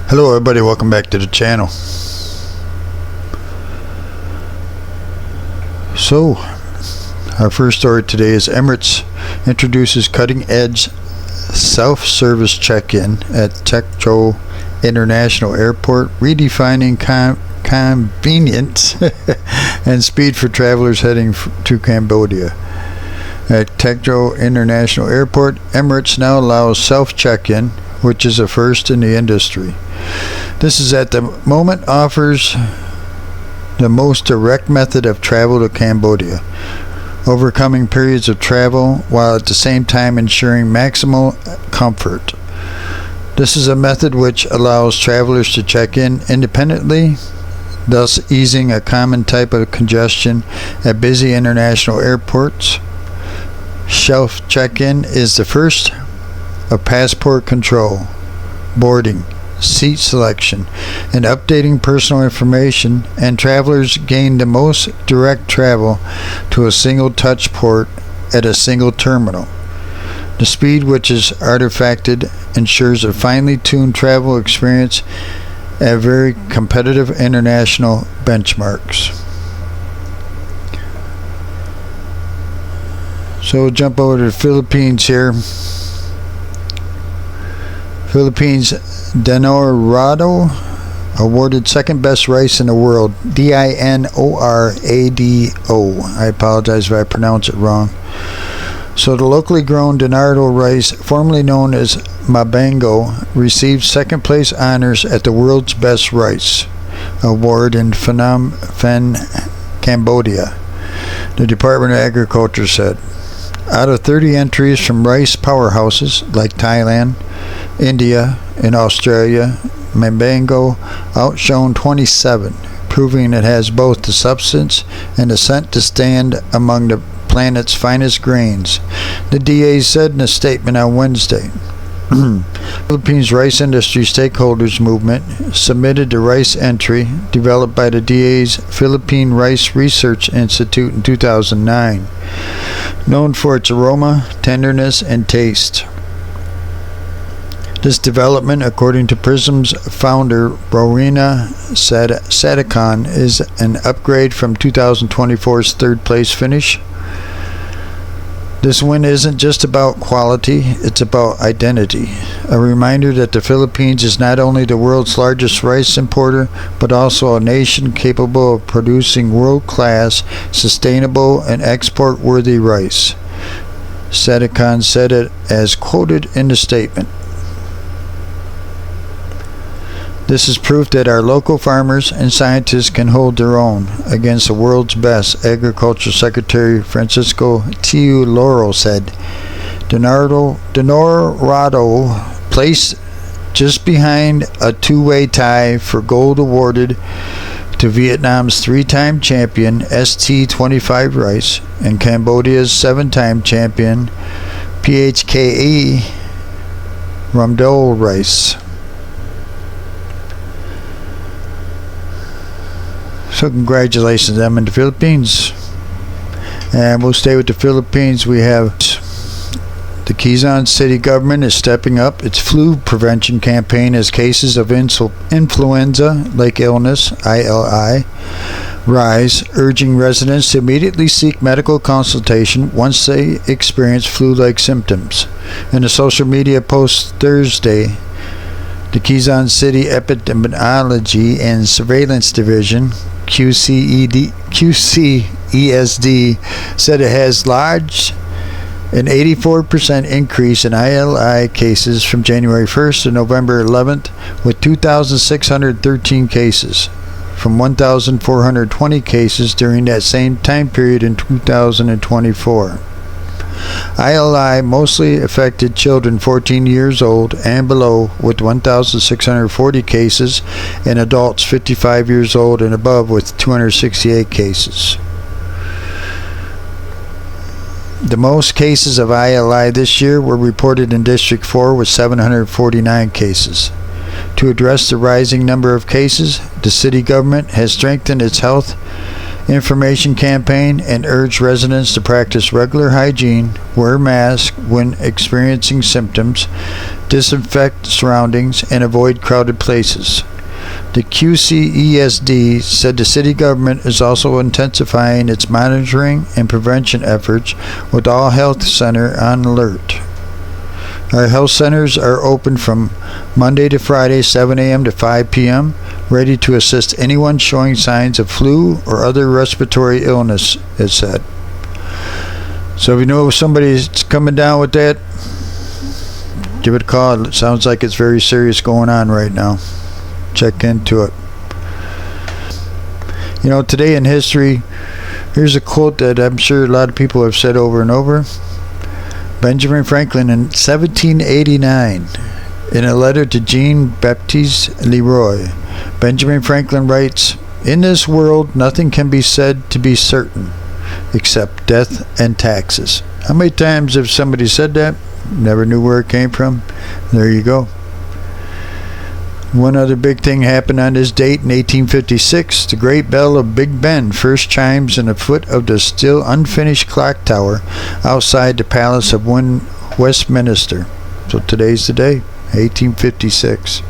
Hello everybody, welcome back to the channel. So, our first story today is Emirates introduces cutting-edge self-service check-in at Tegro International Airport, redefining convenience and speed for travelers heading to Cambodia. At Tegro International Airport, Emirates now allows self-check-in, which is a first in the industry. This is at the moment offers the most direct method of travel to Cambodia, overcoming periods of travel while at the same time ensuring maximal comfort. This is a method which allows travelers to check in independently, thus easing a common type of congestion at busy international airports. Self check-in is the first of passport control, boarding, seat selection, and updating personal information, and travelers gain the most direct travel to a single touch port at a single terminal. The speed which is artifacted ensures a finely tuned travel experience at very competitive international benchmarks. So we'll jump over to the Philippines here. Philippines Dinorado awarded second best rice in the world. Dinorado. I apologize if I pronounce it wrong. So the locally grown Dinorado rice, formerly known as Mabango, received second place honors at the World's Best Rice Award in Phnom Penh, Cambodia, the Department of Agriculture said. Out of 30 entries from rice powerhouses like Thailand, India, and Australia, Mabango outshone 27, proving it has both the substance and the scent to stand among the planet's finest grains, the DA said in a statement on Wednesday. Philippines rice industry stakeholders movement submitted the rice entry developed by the DA's Philippine Rice Research Institute in 2009, known for its aroma, tenderness, and taste. This development, according to Prism's founder Rowena Sadikon, is an upgrade from 2024's third place finish. This win isn't just about quality, it's about identity. A reminder that the Philippines is not only the world's largest rice importer, but also a nation capable of producing world-class, sustainable, and export-worthy rice. Sadikon said it as quoted in the statement. This is proof that our local farmers and scientists can hold their own against the world's best, Agriculture Secretary Francisco Tiu Loro said. Dinorado placed just behind a two-way tie for gold awarded to Vietnam's three-time champion ST25 rice and Cambodia's seven-time champion PHKE Ramdol rice. So congratulations to them in the Philippines. And we'll stay with the Philippines. We have the Quezon City government is stepping up its flu prevention campaign as cases of influenza-like illness, ILI, rise, urging residents to immediately seek medical consultation once they experience flu-like symptoms. In a social media post Thursday, the Quezon City Epidemiology and Surveillance Division, QCESD, said it has lodged an 84% increase in ILI cases from January 1st to November 11th, with 2,613 cases, from 1,420 cases during that same time period in 2024. ILI mostly affected children 14 years old and below, with 1,640 cases, and adults 55 years old and above with 268 cases. The most cases of ILI this year were reported in District 4 with 749 cases. To address the rising number of cases, the city government has strengthened its health information campaign and urged residents to practice regular hygiene, wear masks, when experiencing symptoms, disinfect surroundings, and avoid crowded places. The QCESD said the city government is also intensifying its monitoring and prevention efforts with all health centers on alert. Our health centers are open from Monday to Friday, 7 a.m. to 5 p.m., ready to assist anyone showing signs of flu or other respiratory illness, it said. So if you know somebody's coming down with that, give it a call. It sounds like it's very serious going on right now. Check into it. You know, today in history, here's a quote that I'm sure a lot of people have said over and over. Benjamin Franklin in 1789, in a letter to Jean-Baptiste Leroy, Benjamin Franklin writes, "In this world, nothing can be said to be certain, except death and taxes." How many times have somebody said that? Never knew where it came from. There you go. One other big thing happened on this date in 1856. The great bell of Big Ben first chimes in the foot of the still unfinished clock tower outside the Palace of Westminster. So today's the day, 1856.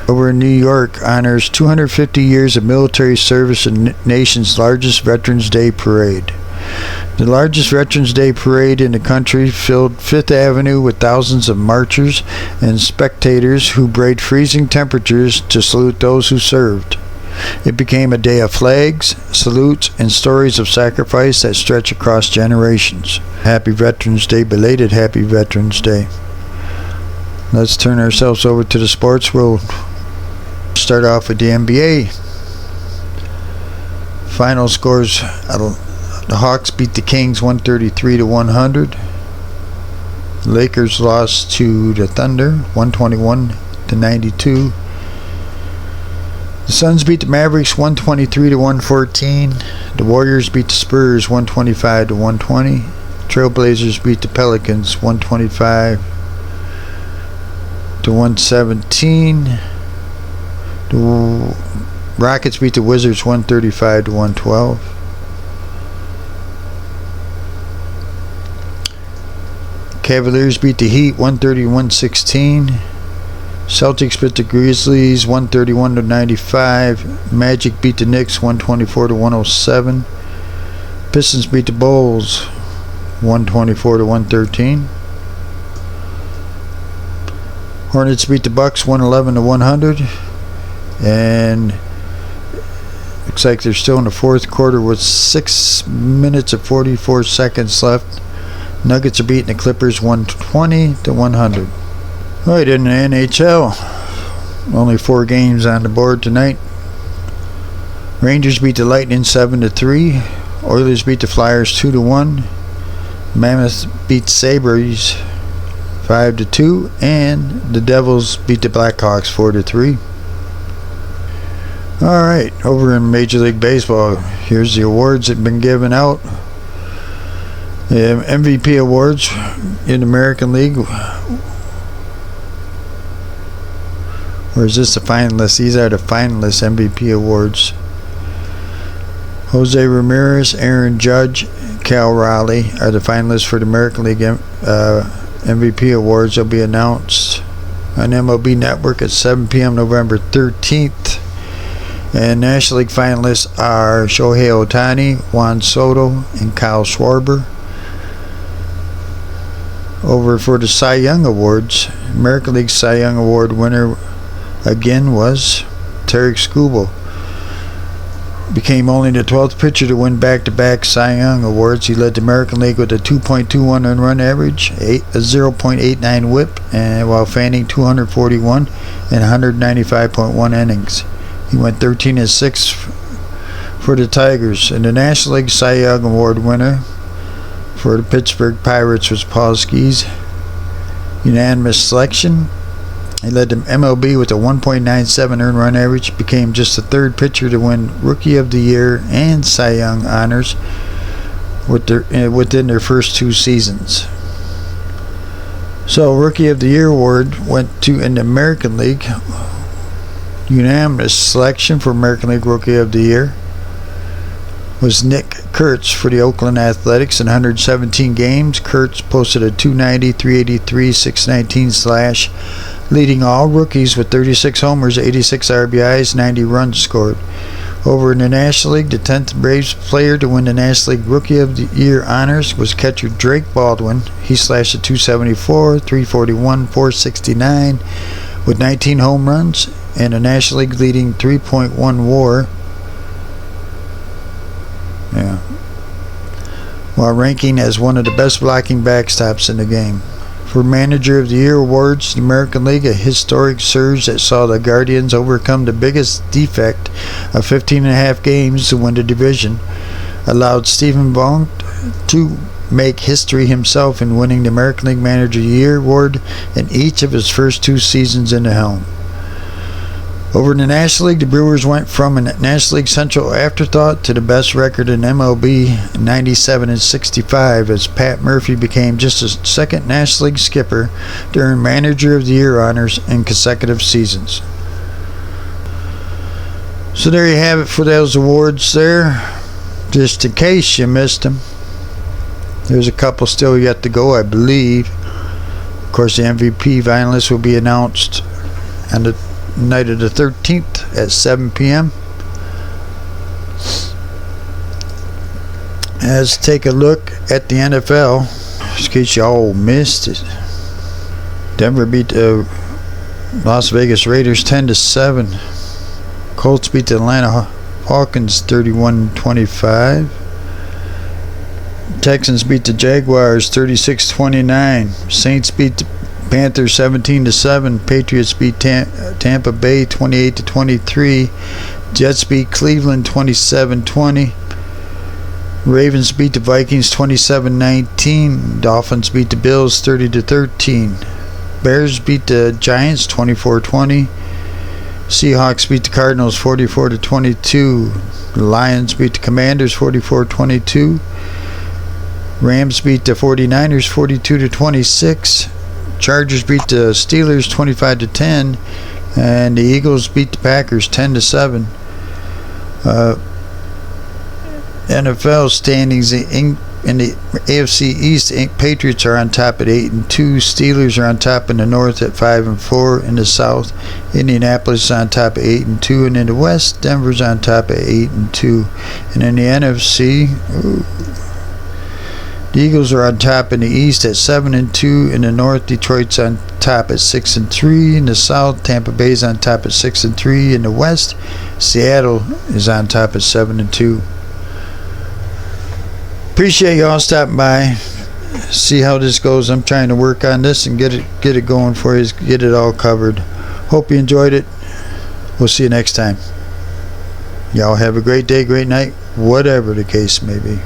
Over in New York, honors 250 years of military service in the nation's largest Veterans Day parade. The largest Veterans Day parade in the country filled Fifth Avenue with thousands of marchers and spectators who braved freezing temperatures to salute those who served. It became a day of flags, salutes, and stories of sacrifice that stretch across generations. Happy Veterans Day, belated Happy Veterans Day. Let's turn ourselves over to the sports world. Start off with the NBA. Final scores: the Hawks beat the Kings 133-100. The Lakers lost to the Thunder 121-92. The Suns beat the Mavericks 123-114. The Warriors beat the Spurs 125-120. Trailblazers beat the Pelicans 125-117. The Rockets beat the Wizards 135-112. Cavaliers beat the Heat 130-116. Celtics beat the Grizzlies 131-95. Magic beat the Knicks 124-107. Pistons beat the Bulls 124-113. Hornets beat the Bucks 111-100. And looks like they're still in the fourth quarter with 6 minutes and 44 seconds left. Nuggets are beating the Clippers 120-100. All right, in the NHL, only 4 games on the board tonight. Rangers beat the Lightning 7-3. Oilers beat the Flyers 2-1. Mammoth beat Sabres 5-2, and the Devils beat the Blackhawks 4-3. All right, over in Major League Baseball, here's the awards that have been given out. The MVP awards in the American League. Or is this the finalists? These are the finalists MVP awards. Jose Ramirez, Aaron Judge, Cal Raleigh are the finalists for the American League MVP awards. They'll be announced on MLB Network at 7 p.m. November 13th. And National League finalists are Shohei Ohtani, Juan Soto, and Kyle Schwarber. Over for the Cy Young Awards, American League Cy Young Award winner again was Tarik Skubal. Became only the 12th pitcher to win back-to-back Cy Young Awards. He led the American League with a 2.21 run average, a 0.89 whip, and while fanning 241 and 195.1 innings. He went 13-6 for the Tigers. And the National League Cy Young Award winner for the Pittsburgh Pirates was Paul Skeens. Unanimous selection. He led the MLB with a 1.97 earned run average. Became just the 3rd pitcher to win Rookie of the Year and Cy Young honors within their first 2 seasons. So, Rookie of the Year award went to, in the American League, unanimous selection for American League Rookie of the Year was Nick Kurtz for the Oakland Athletics in 117 games. Kurtz posted a .290, .383, .619 slash, leading all rookies with 36 homers, 86 RBIs, 90 runs scored. Over in the National League, the 10th Braves player to win the National League Rookie of the Year honors was catcher Drake Baldwin. He slashed a .274, .341, .469 with 19 home runs and a National League leading 3.1 WAR. Yeah. While ranking as one of the best blocking backstops in the game. For Manager of the Year awards, the American League, a historic surge that saw the Guardians overcome the biggest defect of 15.5 games to win the division, allowed Stephen Vogt to make history himself in winning the American League Manager of the Year award in each of his first 2 seasons in the helm. Over in the National League, the Brewers went from a National League Central afterthought to the best record in MLB, 97-65, as Pat Murphy became just the second National League skipper to earn Manager of the Year honors in consecutive seasons. So there you have it for those awards there. Just in case you missed them, there's a couple still yet to go, I believe. Of course, the MVP finalists will be announced on the night of the 13th at 7 p.m. Let's take a look at the NFL, just in case you all missed it. Denver beat the Las Vegas Raiders 10-7. Colts beat the Atlanta Falcons 31-25. Texans beat the Jaguars 36-29. Saints beat the Panthers 17-7. Patriots beat Tampa Bay 28-23. Jets beat Cleveland 27-20. Ravens beat the Vikings 27-19. Dolphins beat the Bills 30-13. Bears beat the Giants 24-20. Seahawks beat the Cardinals 44-22. The Lions beat the Commanders 44-22. Rams beat the 49ers 42-26. Chargers beat the Steelers 25-10, and the Eagles beat the Packers 10-7. NFL standings in the AFC East, Patriots are on top at 8-2. Steelers are on top in the North at 5-4. In the South, Indianapolis is on top at 8-2, and in the West, Denver's on top at 8-2. And in the NFC, the Eagles are on top in the East at 7-2. In the North, Detroit's on top at 6-3. In the South, Tampa Bay's on top at 6-3. In the West, Seattle is on top at 7-2. Appreciate y'all stopping by. See how this goes. I'm trying to work on this and get it going for you. Get it all covered. Hope you enjoyed it. We'll see you next time. Y'all have a great day, great night, whatever the case may be.